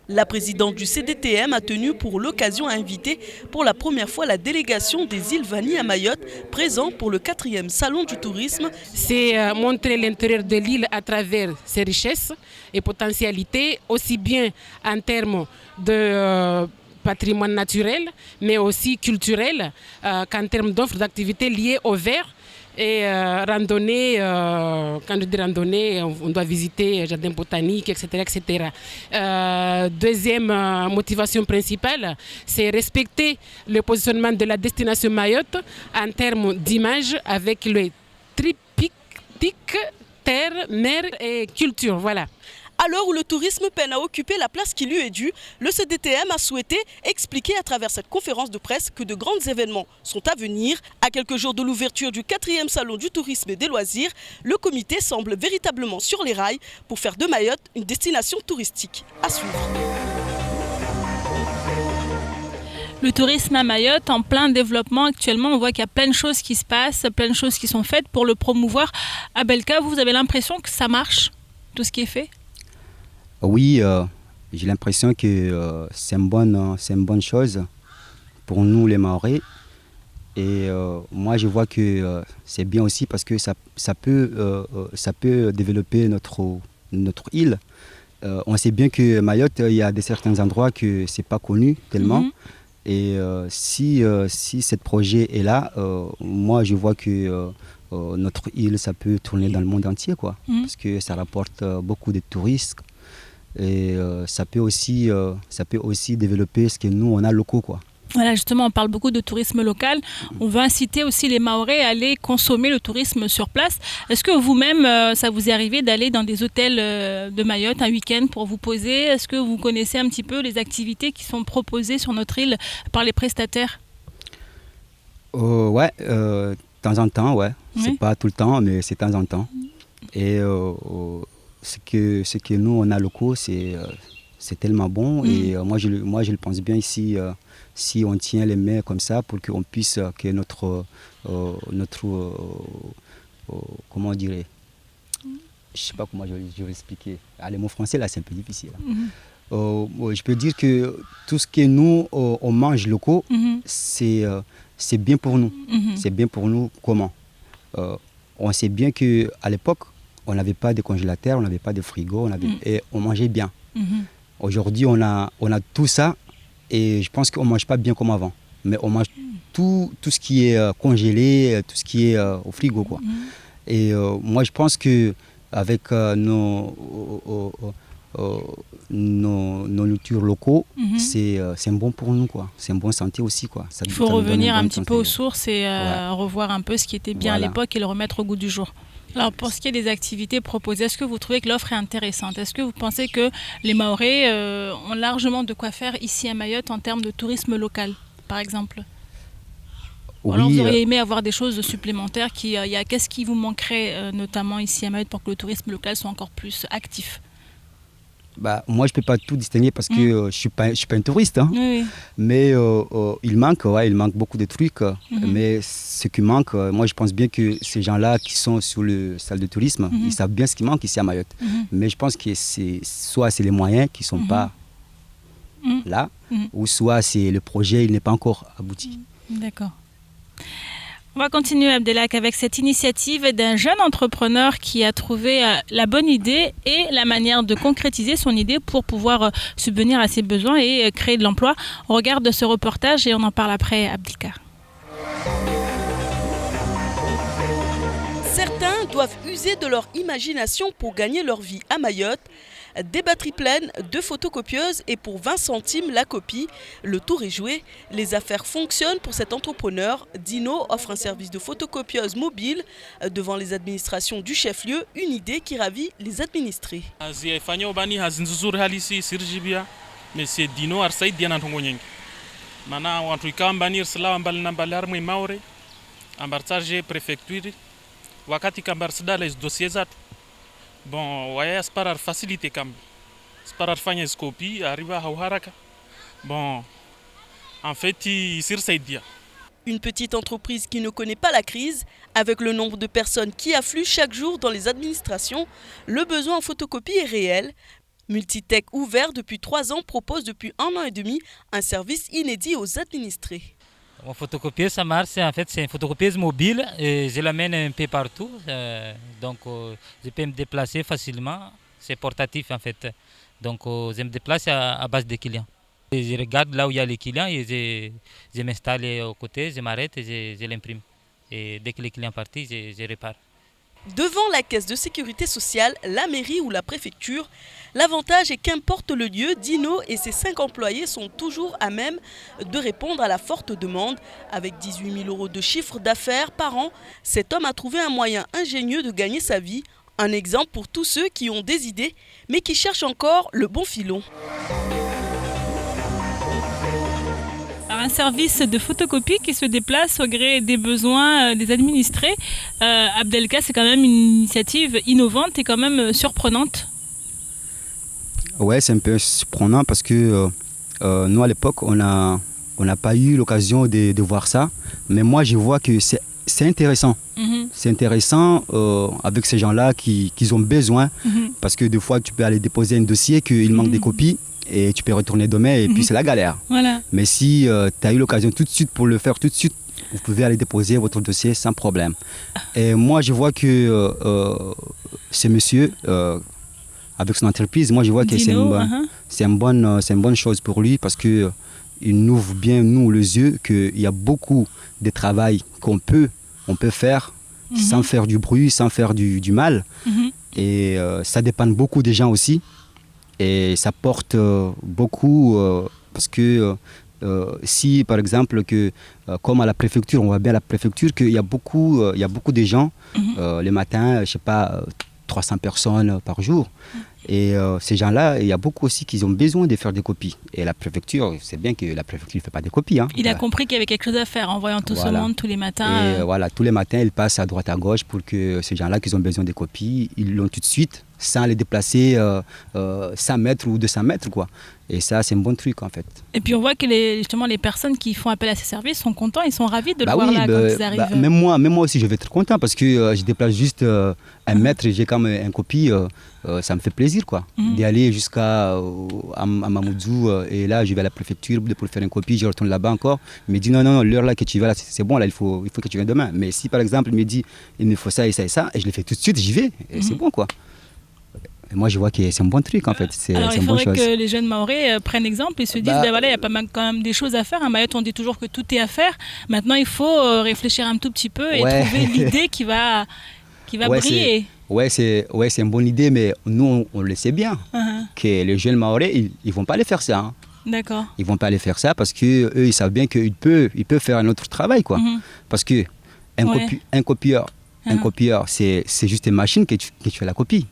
La présidente du CDTM a tenu pour l'occasion à inviter pour la première fois la délégation des îles Vanille à Mayotte, présent pour le 4e salon du tourisme. C'est montrer l'intérieur de l'île à travers ses richesses et potentialités, aussi bien en termes de patrimoine naturel, mais aussi culturel, qu'en termes d'offres d'activités liées au vert. Et randonnée, quand je dis randonnée, on doit visiter jardin botanique, etc. etc. Deuxième motivation principale, c'est respecter le positionnement de la destination Mayotte en termes d'image avec le triptyque terre, mer et culture. Voilà. À l'heure où le tourisme peine à occuper la place qui lui est due, le CDTM a souhaité expliquer à travers cette conférence de presse que de grands événements sont à venir. À quelques jours de l'ouverture du 4e salon du tourisme et des loisirs, le comité semble véritablement sur les rails pour faire de Mayotte une destination touristique. À suivre. Le tourisme à Mayotte en plein développement actuellement, on voit qu'il y a plein de choses qui se passent, plein de choses qui sont faites pour le promouvoir. Abelka, vous avez l'impression que ça marche, tout ce qui est fait ? Oui, j'ai l'impression que c'est une bonne chose pour nous les Maoris. Et moi je vois que c'est bien aussi parce que ça peut développer notre île. On sait bien que Mayotte, il y a certains endroits que c'est pas connu tellement. Et si ce projet est là, moi je vois que notre île, ça peut tourner dans le monde entier, quoi. Parce que ça rapporte beaucoup de touristes et ça peut aussi développer ce que nous, on a locaux, quoi. Voilà, justement, on parle beaucoup de tourisme local. On veut inciter aussi les Mahorais à aller consommer le tourisme sur place. Est-ce que vous-même, ça vous est arrivé d'aller dans des hôtels de Mayotte un week-end pour vous poser? Est-ce que vous connaissez un petit peu les activités qui sont proposées sur notre île par les prestataires? Ouais, de temps en temps, ouais. Oui. C'est pas tout le temps, mais c'est de temps en temps. Et ce que nous, on a locaux, c'est tellement bon. Et moi, je le pense bien ici. Si on tient les mains comme ça pour qu'on puisse, que notre comment on dirait, je sais pas comment je vais expliquer. Les mots français là, c'est un peu difficile. Je peux dire que tout ce que nous on mange locaux, c'est bien pour nous. C'est bien pour nous. Comment? On sait bien que à l'époque, on n'avait pas de congélateur, on n'avait pas de frigo, et on mangeait bien. Aujourd'hui, on a tout ça. Et je pense qu'on ne mange pas bien comme avant. Mais on mange tout ce qui est congelé, tout ce qui est au frigo, quoi. Et moi, je pense qu'avec nos nourritures locaux, c'est bon pour nous, quoi. C'est une bonne santé aussi, quoi. Il faut revenir un petit peu aux sources et revoir un peu ce qui était bien à l'époque et le remettre au goût du jour. Alors pour ce qui est des activités proposées, est-ce que vous trouvez que l'offre est intéressante? Est-ce que vous pensez que les Mahorais ont largement de quoi faire ici à Mayotte en termes de tourisme local, par exemple? Ou alors vous auriez aimé avoir des choses supplémentaires? Qu'est-ce qui vous manquerait notamment ici à Mayotte pour que le tourisme local soit encore plus actif? Moi, je ne peux pas tout distinguer parce que je ne suis pas un touriste. Hein. Oui. Mais il manque beaucoup de trucs. Mais ce qui manque, moi, je pense bien que ces gens-là qui sont sur le salle de tourisme, ils savent bien ce qui manque ici à Mayotte. Mais je pense que soit c'est les moyens qui ne sont pas là, ou soit c'est le projet, il n'est pas encore abouti. D'accord. On va continuer, Abdelak, avec cette initiative d'un jeune entrepreneur qui a trouvé la bonne idée et la manière de concrétiser son idée pour pouvoir subvenir à ses besoins et créer de l'emploi. On regarde ce reportage et on en parle après, Abdelkar. Certains doivent user de leur imagination pour gagner leur vie à Mayotte. Des batteries pleines, 2 photocopieuses et pour 20 centimes la copie. Le tour est joué. Les affaires fonctionnent pour cet entrepreneur. Dino offre un service de photocopieuse mobile devant les administrations du chef-lieu. Une idée qui ravit les administrés. Monsieur Dino Arsaïd Diana Tongonyeng. Mana wantu ikambanir sala ambalar mwe maure. Ambartage préfecture. Wakati kambarsda les dossiers zatu. Bon, waya sparar facilité kam. Sparar fanya scopie arriva hauharaka. Bon, en fait, sir Saïdia. Une petite entreprise qui ne connaît pas la crise, avec le nombre de personnes qui affluent chaque jour dans les administrations, le besoin en photocopie est réel. Multitech, ouvert depuis 3 ans, propose depuis 1 an et demi un service inédit aux administrés. Mon photocopieuse, ça marche, en fait, c'est une photocopieuse mobile et je l'amène un peu partout. Donc, je peux me déplacer facilement. C'est portatif, en fait. Donc, je me déplace à base des clients. Et je regarde là où il y a les clients et je m'installe aux côtés, je m'arrête et je l'imprime. Et dès que les clients partent, je répare. Devant la caisse de sécurité sociale, la mairie ou la préfecture, l'avantage est qu'importe le lieu, Dino et ses 5 employés sont toujours à même de répondre à la forte demande. Avec 18 000 € de chiffre d'affaires par an, cet homme a trouvé un moyen ingénieux de gagner sa vie. Un exemple pour tous ceux qui ont des idées, mais qui cherchent encore le bon filon. Un service de photocopie qui se déplace au gré des besoins des administrés. Abdelka, c'est quand même une initiative innovante et quand même surprenante. Ouais, c'est un peu surprenant parce que nous, à l'époque, on n'a pas eu l'occasion de voir ça. Mais moi, je vois que c'est intéressant. C'est intéressant avec ces gens-là qui ont besoin. Parce que des fois, tu peux aller déposer un dossier qu'il manque des copies. Et tu peux retourner demain et puis c'est la galère. Voilà. Mais si tu as eu l'occasion tout de suite pour le faire tout de suite, vous pouvez aller déposer votre dossier sans problème. Et moi, je vois que ce monsieur, avec son entreprise, moi je vois que c'est une bonne chose pour lui parce que nous ouvre bien nous les yeux qu'il y a beaucoup de travail qu'on peut faire sans faire du bruit, sans faire du mal. Et ça dépend beaucoup des gens aussi. Et ça porte beaucoup parce que si par exemple comme à la préfecture, on voit bien à la préfecture qu'il y a beaucoup de gens le matin, je sais pas, 300 personnes par jour. Et ces gens-là, il y a beaucoup aussi qui ont besoin de faire des copies. Et la préfecture, c'est bien que la préfecture ne fait pas des copies. Hein. Il a compris qu'il y avait quelque chose à faire en voyant tout ce monde tous les matins. Et voilà, tous les matins, il passe à droite à gauche pour que ces gens-là qui ont besoin de copies, ils l'ont tout de suite, sans les déplacer 100 mètres ou 200 mètres, quoi. Et ça, c'est un bon truc, en fait. Et puis on voit que justement les personnes qui font appel à ces services sont contents, ils sont ravis de le voir là quand ils arrivent. Même moi aussi, je vais être content parce que je déplace juste 1 mètre et j'ai quand même une copie. Ça me fait plaisir, quoi. D'y aller jusqu'à Mamoudzou et là, je vais à la préfecture pour faire une copie, je retourne là-bas encore. Il me dit non, l'heure là que tu vas là, c'est bon, là, il faut que tu viennes demain. Mais si par exemple, il me dit il me faut ça et ça et ça, et je le fais tout de suite, j'y vais, et c'est bon, quoi. Et moi, je vois que c'est un bon truc, en fait. Alors, il une bonne faudrait chose. que les jeunes Mahorais prennent exemple et se disent, voilà, il y a pas mal quand même des choses à faire. À Mayotte, on dit toujours que tout est à faire. Maintenant, il faut réfléchir un tout petit peu et trouver l'idée qui va briller. C'est une bonne idée, mais nous, on le sait bien, que les jeunes Mahorais, ils ne vont pas aller faire ça. Hein. D'accord. Ils ne vont pas aller faire ça parce qu'eux, ils savent bien qu'ils peuvent faire un autre travail, quoi. Parce qu'un copieur, c'est juste une machine que tu fais la copie.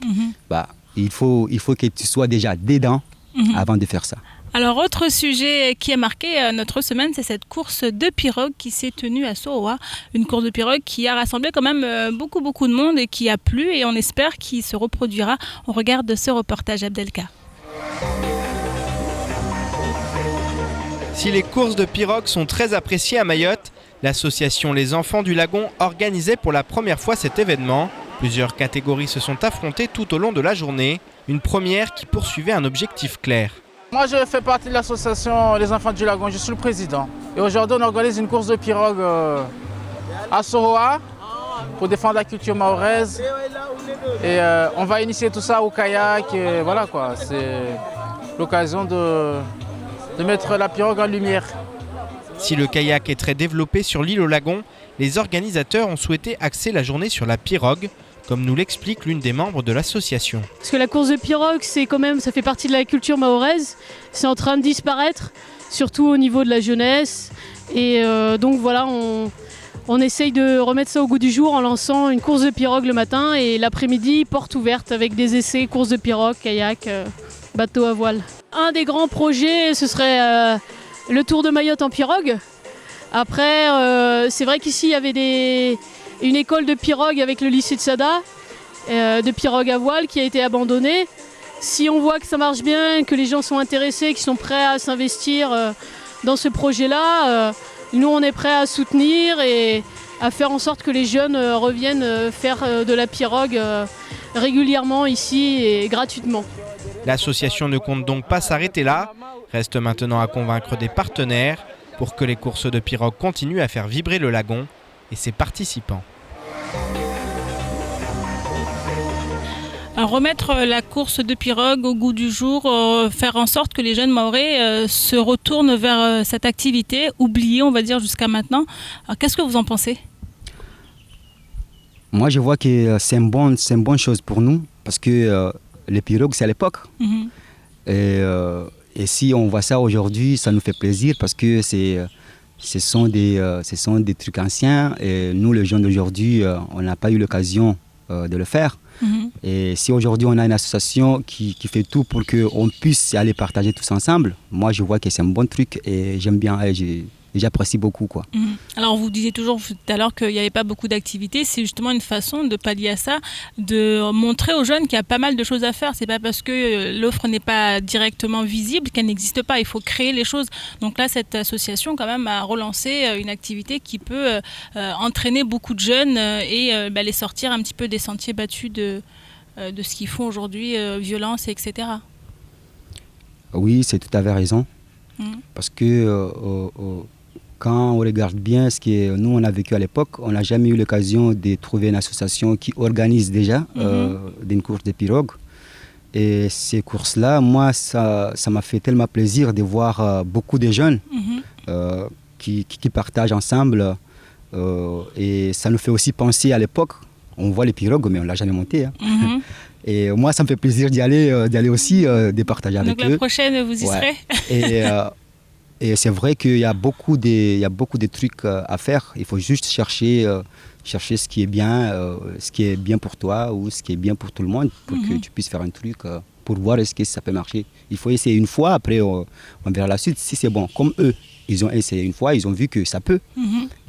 Il faut que tu sois déjà dedans avant de faire ça. Alors, autre sujet qui a marqué notre semaine, c'est cette course de pirogue qui s'est tenue à Soroa. Une course de pirogue qui a rassemblé quand même beaucoup de monde et qui a plu. Et on espère qu'il se reproduira. On regarde ce reportage, Abdelka. Si les courses de pirogue sont très appréciées à Mayotte, l'association Les Enfants du Lagon organisait pour la première fois cet événement. Plusieurs catégories se sont affrontées tout au long de la journée. Une première qui poursuivait un objectif clair. Moi, je fais partie de l'association Les Enfants du Lagon, je suis le président. Et aujourd'hui, on organise une course de pirogue à Soroa pour défendre la culture mahoraise. Et on va initier tout ça au kayak. Et voilà quoi, c'est l'occasion de mettre la pirogue en lumière. Si le kayak est très développé sur l'île au Lagon, les organisateurs ont souhaité axer la journée sur la pirogue, comme nous l'explique l'une des membres de l'association. Parce que la course de pirogue, ça fait partie de la culture mahoraise. C'est en train de disparaître, surtout au niveau de la jeunesse. Et donc voilà, on essaye de remettre ça au goût du jour en lançant une course de pirogue le matin et l'après-midi, porte ouverte avec des essais, course de pirogue, kayak, bateau à voile. Un des grands projets, ce serait le Tour de Mayotte en pirogue. Après, c'est vrai qu'ici, il y avait une école de pirogue avec le lycée de Sada, de pirogue à voile, qui a été abandonnée. Si on voit que ça marche bien, que les gens sont intéressés, qu'ils sont prêts à s'investir dans ce projet-là, nous, on est prêts à soutenir et à faire en sorte que les jeunes reviennent faire de la pirogue régulièrement ici et gratuitement. L'association ne compte donc pas s'arrêter là. Reste maintenant à convaincre des partenaires pour que les courses de pirogue continuent à faire vibrer le lagon et ses participants. Remettre la course de pirogue au goût du jour, faire en sorte que les jeunes Mahorais se retournent vers cette activité, oubliée on va dire jusqu'à maintenant. Alors, qu'est-ce que vous en pensez ? Moi je vois que c'est une bonne chose pour nous parce que les pirogues c'est à l'époque. Et si on voit ça aujourd'hui, ça nous fait plaisir parce que ce sont des trucs anciens et nous les jeunes d'aujourd'hui, on n'a pas eu l'occasion de le faire. Et si aujourd'hui on a une association qui fait tout pour qu'on puisse aller partager tous ensemble, moi je vois que c'est un bon truc et j'aime bien et j'apprécie beaucoup, quoi. Alors vous disiez toujours tout à l'heure qu'il n'y avait pas beaucoup d'activités, c'est justement une façon de pallier à ça, de montrer aux jeunes qu'il y a pas mal de choses à faire. C'est pas parce que l'offre n'est pas directement visible qu'elle n'existe pas, il faut créer les choses. Donc là cette association quand même a relancé une activité qui peut entraîner beaucoup de jeunes et les sortir un petit peu des sentiers battus de ce qu'ils font aujourd'hui, violence, etc. Oui, c'est tout à fait raison. Parce que quand on regarde bien ce que nous on a vécu à l'époque, on n'a jamais eu l'occasion de trouver une association qui organise déjà d'une course de pirogue. Et ces courses-là, moi, ça m'a fait tellement plaisir de voir beaucoup de jeunes qui partagent ensemble. Et ça nous fait aussi penser à l'époque. On voit les pirogues, mais on ne l'a jamais monté. Et moi, ça me fait plaisir d'y aller aussi, de partager avec eux. Donc la prochaine, vous y serez. Et c'est vrai qu'il y a beaucoup de trucs à faire. Il faut juste chercher ce qui est bien pour toi ou ce qui est bien pour tout le monde pour que tu puisses faire un truc pour voir est-ce que ça peut marcher. Il faut essayer une fois, après on verra la suite. Si c'est bon, comme eux, ils ont essayé une fois, ils ont vu que ça peut.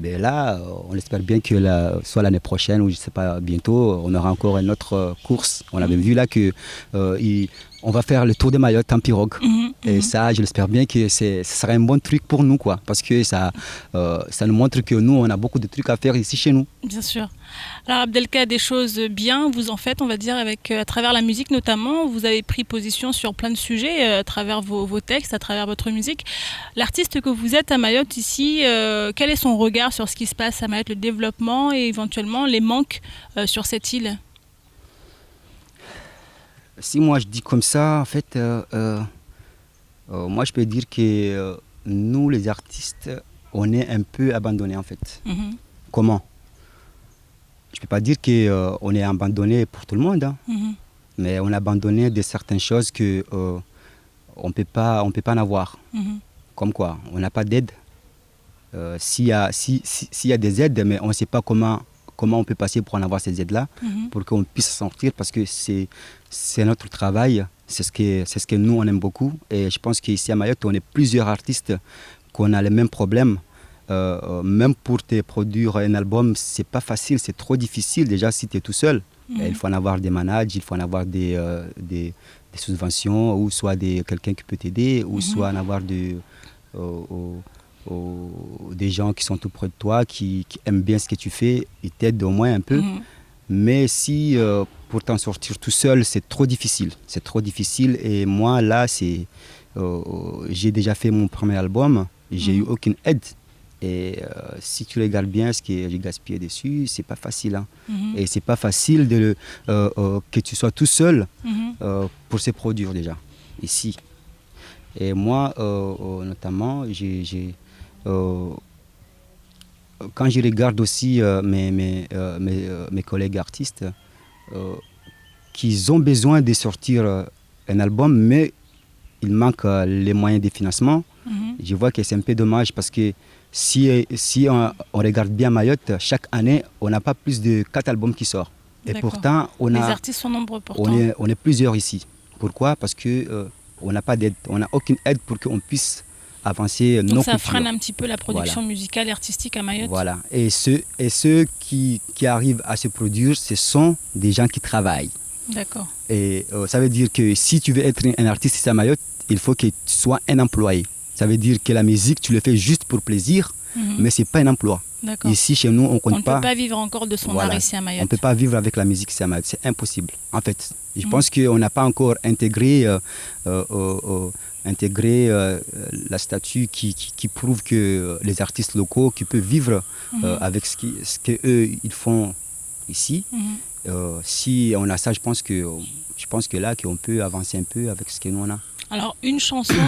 Mais là, on espère bien que soit l'année prochaine ou je ne sais pas, bientôt, on aura encore une autre course. On avait vu là que on va faire le tour de Mayotte en pirogue. Et ça, je l'espère bien que ce sera un bon truc pour nous, quoi. Parce que ça nous montre que nous, on a beaucoup de trucs à faire ici chez nous. Bien sûr. Alors Abdelka, des choses bien, vous en faites, on va dire, à travers la musique notamment. Vous avez pris position sur plein de sujets à travers vos textes, à travers votre musique. L'artiste que vous êtes à Mayotte ici, quel est son regard sur ce qui se passe à Mayotte, le développement et éventuellement les manques sur cette île? Si moi je dis comme ça, en fait, moi je peux dire que nous les artistes, on est un peu abandonnés en fait. Comment? Je ne peux pas dire qu'on est abandonné pour tout le monde, mais on est abandonné de certaines choses qu'on ne peut pas en avoir. Comme quoi, on n'a pas d'aide. S'il y a des aides, mais on ne sait pas comment on peut passer pour en avoir ces aides-là, pour qu'on puisse s'en sortir, parce que c'est notre travail, c'est ce que nous on aime beaucoup. Et je pense qu'ici à Mayotte, on est plusieurs artistes qu'on a les mêmes problèmes. Même pour te produire un album, c'est pas facile, c'est trop difficile déjà si tu es tout seul. Et il faut en avoir des managers, il faut en avoir des subventions, ou soit quelqu'un qui peut t'aider, ou soit en avoir des gens qui sont tout près de toi, qui aiment bien ce que tu fais, ils t'aident au moins un peu. Mais si pour t'en sortir tout seul, c'est trop difficile. C'est trop difficile. Et moi, là, j'ai déjà fait mon premier album, j'ai eu aucune aide. Et si tu regardes bien ce que j'ai gaspillé dessus, c'est pas facile. Et c'est pas facile que tu sois tout seul pour se produire déjà, ici. Et moi, notamment, quand je regarde aussi mes collègues artistes, qu'ils ont besoin de sortir un album, mais il manque les moyens de financement, je vois que c'est un peu dommage parce que si on regarde bien Mayotte, chaque année, on n'a pas plus de 4 albums qui sortent. Et pourtant, les artistes sont nombreux pourtant. On est plusieurs ici. Pourquoi? Parce qu'on n'a pas d'aide. On n'a aucune aide pour qu'on puisse avancer nos cultures. Donc ça freine un petit peu la production musicale et artistique à Mayotte. Voilà. Et ceux qui arrivent à se produire, ce sont des gens qui travaillent. D'accord. Et ça veut dire que si tu veux être un artiste ici à Mayotte, il faut que tu sois un employé. Ça veut dire que la musique, tu le fais juste pour plaisir, mais ce n'est pas un emploi. Ici, chez nous, on ne compte pas. On ne peut pas vivre encore de son art ici à Mayotte. On ne peut pas vivre avec la musique ici à Mayotte. C'est impossible, en fait. Je pense qu'on n'a pas encore intégré la statue qui prouve que les artistes locaux qui peuvent vivre avec ce qu'eux, ils font ici. Si on a ça, je pense que là, qu'on peut avancer un peu avec ce que nous on a. Alors, une chanson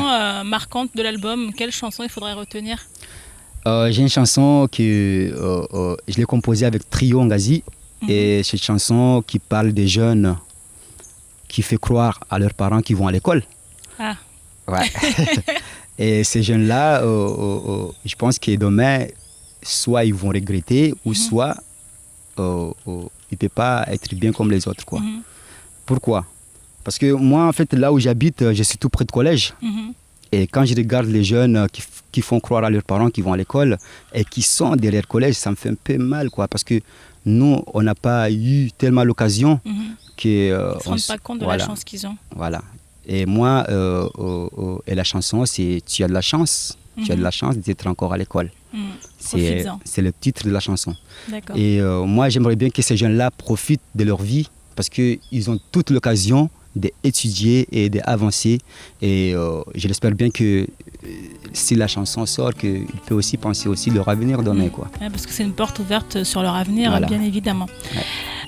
marquante de l'album, quelle chanson il faudrait retenir? J'ai une chanson que je l'ai composée avec Trio Ngazi. Et cette chanson qui parle des jeunes qui fait croire à leurs parents qu'ils vont à l'école. Ah. Ouais. Et ces jeunes-là, je pense que demain, soit ils vont regretter, ou soit ils ne peuvent pas être bien comme les autres, quoi. Pourquoi? Parce que moi, en fait, là où j'habite, je suis tout près de collège. Et quand je regarde les jeunes qui font croire à leurs parents qu'ils vont à l'école et qui sont derrière le collège, ça me fait un peu mal, quoi. Parce que nous, on n'a pas eu tellement l'occasion Ils ne se rendent pas compte de la chance qu'ils ont. Voilà. Et moi, et la chanson, c'est « Tu as de la chance ». Tu as de la chance d'être encore à l'école. C'est le titre de la chanson. Et moi, j'aimerais bien que ces jeunes-là profitent de leur vie parce qu'ils ont toute l'occasion d'étudier et d'avancer. Et je l'espère bien que si la chanson sort, qu'ils peuvent aussi penser aussi leur avenir demain, quoi. Ouais, parce que c'est une porte ouverte sur leur avenir, bien évidemment.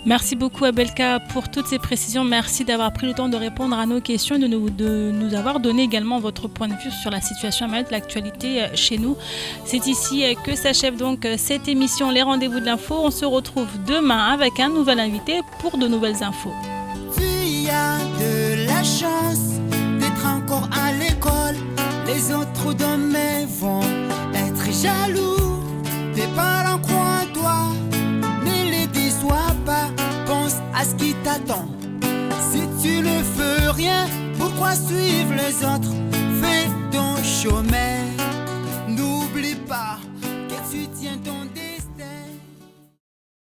Merci beaucoup Abelka pour toutes ces précisions. Merci d'avoir pris le temps de répondre à nos questions et de nous avoir donné également votre point de vue sur la situation à Mayotte, l'actualité chez nous. C'est ici que s'achève donc cette émission Les Rendez-vous de l'Info. On se retrouve demain avec un nouvel invité pour de nouvelles infos. Tu as de la chance d'être encore à l'école. Les autres demain vont être jaloux. Tes parents croient en toi, ne les déçois pas. Pense à ce qui t'attend. Si tu ne fais rien, pourquoi suivre les autres? Fais ton chemin. N'oublie pas que tu tiens ton